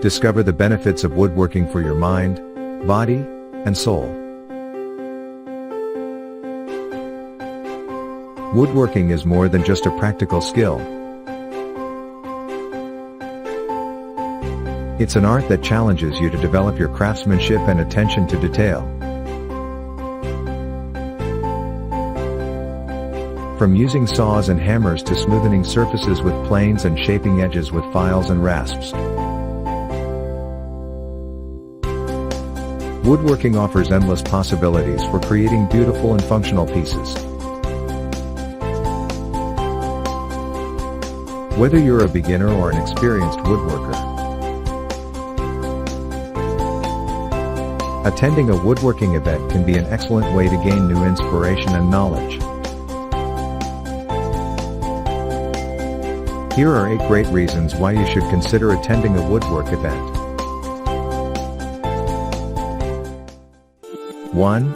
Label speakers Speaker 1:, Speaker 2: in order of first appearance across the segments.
Speaker 1: Discover the benefits of woodworking for your mind, body, and soul. Woodworking is more than just a practical skill. It's an art that challenges you to develop your craftsmanship and attention to detail. From using saws and hammers to smoothening surfaces with planes and shaping edges with files and rasps, woodworking offers endless possibilities for creating beautiful and functional pieces. Whether you're a beginner or an experienced woodworker, attending a woodworking event can be an excellent way to gain new inspiration and knowledge. Here are 8 great reasons why you should consider attending a woodwork event. 1.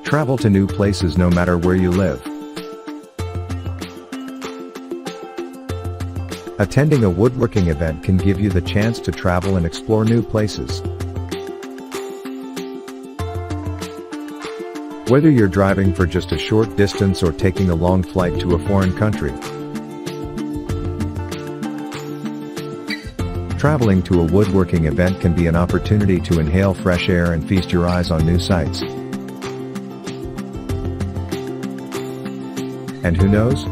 Speaker 1: Travel to new places no matter where you live. Attending a woodworking event can give you the chance to travel and explore new places. Whether you're driving for just a short distance or taking a long flight to a foreign country, traveling to a woodworking event can be an opportunity to inhale fresh air and feast your eyes on new sights. And who knows?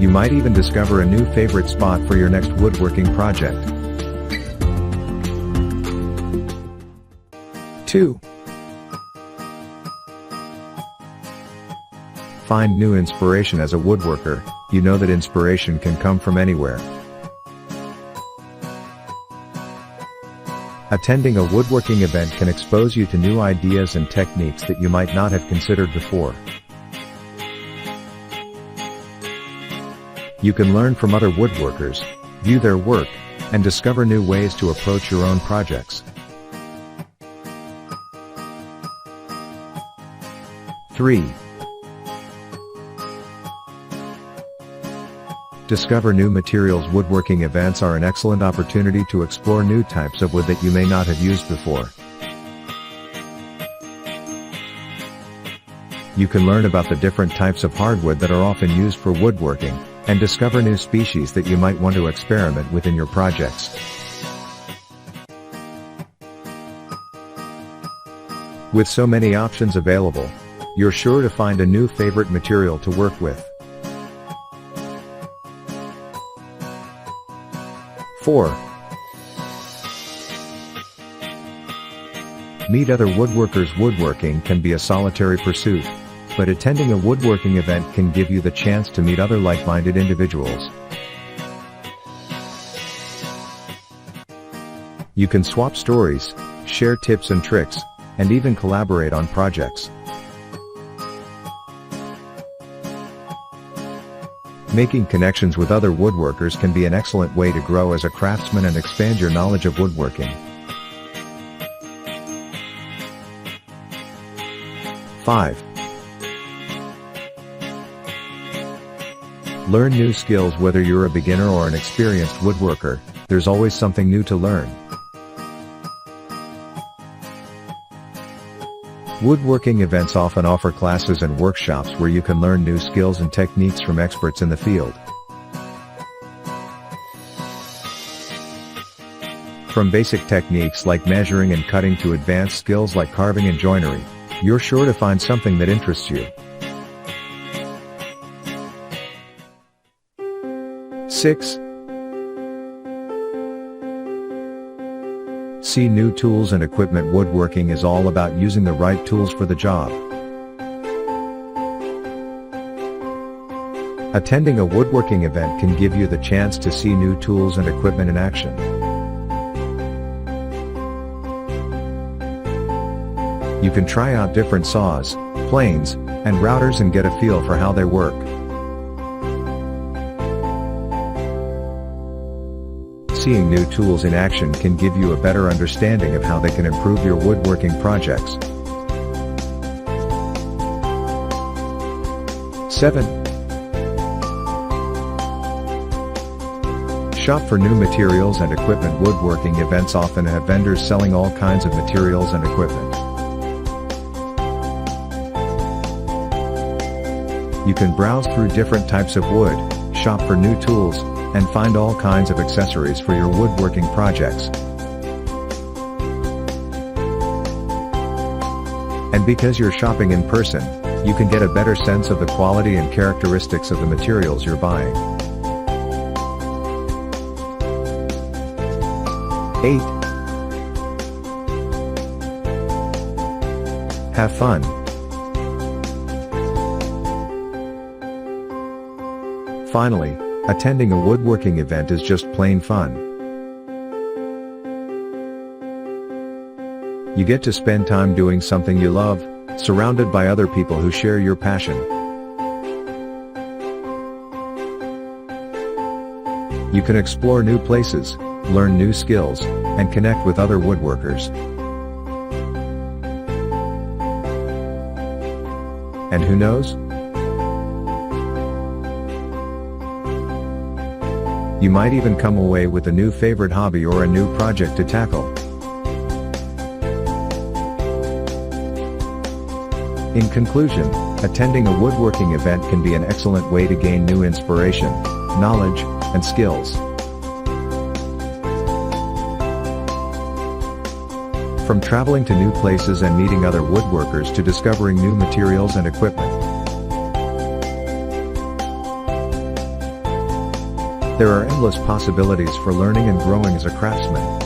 Speaker 1: You might even discover a new favorite spot for your next woodworking project. 2. Find new inspiration. As a woodworker, you know that inspiration can come from anywhere. Attending a woodworking event can expose you to new ideas and techniques that you might not have considered before. You can learn from other woodworkers, view their work, and discover new ways to approach your own projects. 3. Discover new materials. Woodworking events are an excellent opportunity to explore new types of wood that you may not have used before. You can learn about the different types of hardwood that are often used for woodworking, and discover new species that you might want to experiment with in your projects. With so many options available, you're sure to find a new favorite material to work with. 4. Meet other woodworkers. Woodworking can be a solitary pursuit, but attending a woodworking event can give you the chance to meet other like-minded individuals. You can swap stories, share tips and tricks, and even collaborate on projects. Making connections with other woodworkers can be an excellent way to grow as a craftsman and expand your knowledge of woodworking. 5. Learn new skills. Whether you're a beginner or an experienced woodworker, there's always something new to learn. Woodworking events often offer classes and workshops where you can learn new skills and techniques from experts in the field. From basic techniques like measuring and cutting to advanced skills like carving and joinery, you're sure to find something that interests you. 6. See new tools and equipment. Woodworking is all about using the right tools for the job. Attending a woodworking event can give you the chance to see new tools and equipment in action. You can try out different saws, planes, and routers and get a feel for how they work. Seeing new tools in action can give you a better understanding of how they can improve your woodworking projects. 7. Shop for new materials and equipment. Woodworking events often have vendors selling all kinds of materials and equipment. You can browse through different types of wood, shop for new tools, and find all kinds of accessories for your woodworking projects. And because you're shopping in person, you can get a better sense of the quality and characteristics of the materials you're buying. 8. Have fun. Finally, attending a woodworking event is just plain fun. You get to spend time doing something you love, surrounded by other people who share your passion. You can explore new places, learn new skills, and connect with other woodworkers. And who knows? You might even come away with a new favorite hobby or a new project to tackle. In conclusion, attending a woodworking event can be an excellent way to gain new inspiration, knowledge, and skills. From traveling to new places and meeting other woodworkers to discovering new materials and equipment, there are endless possibilities for learning and growing as a craftsman.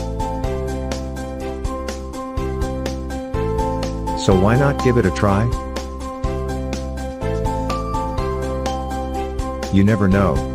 Speaker 1: So why not give it a try? You never know.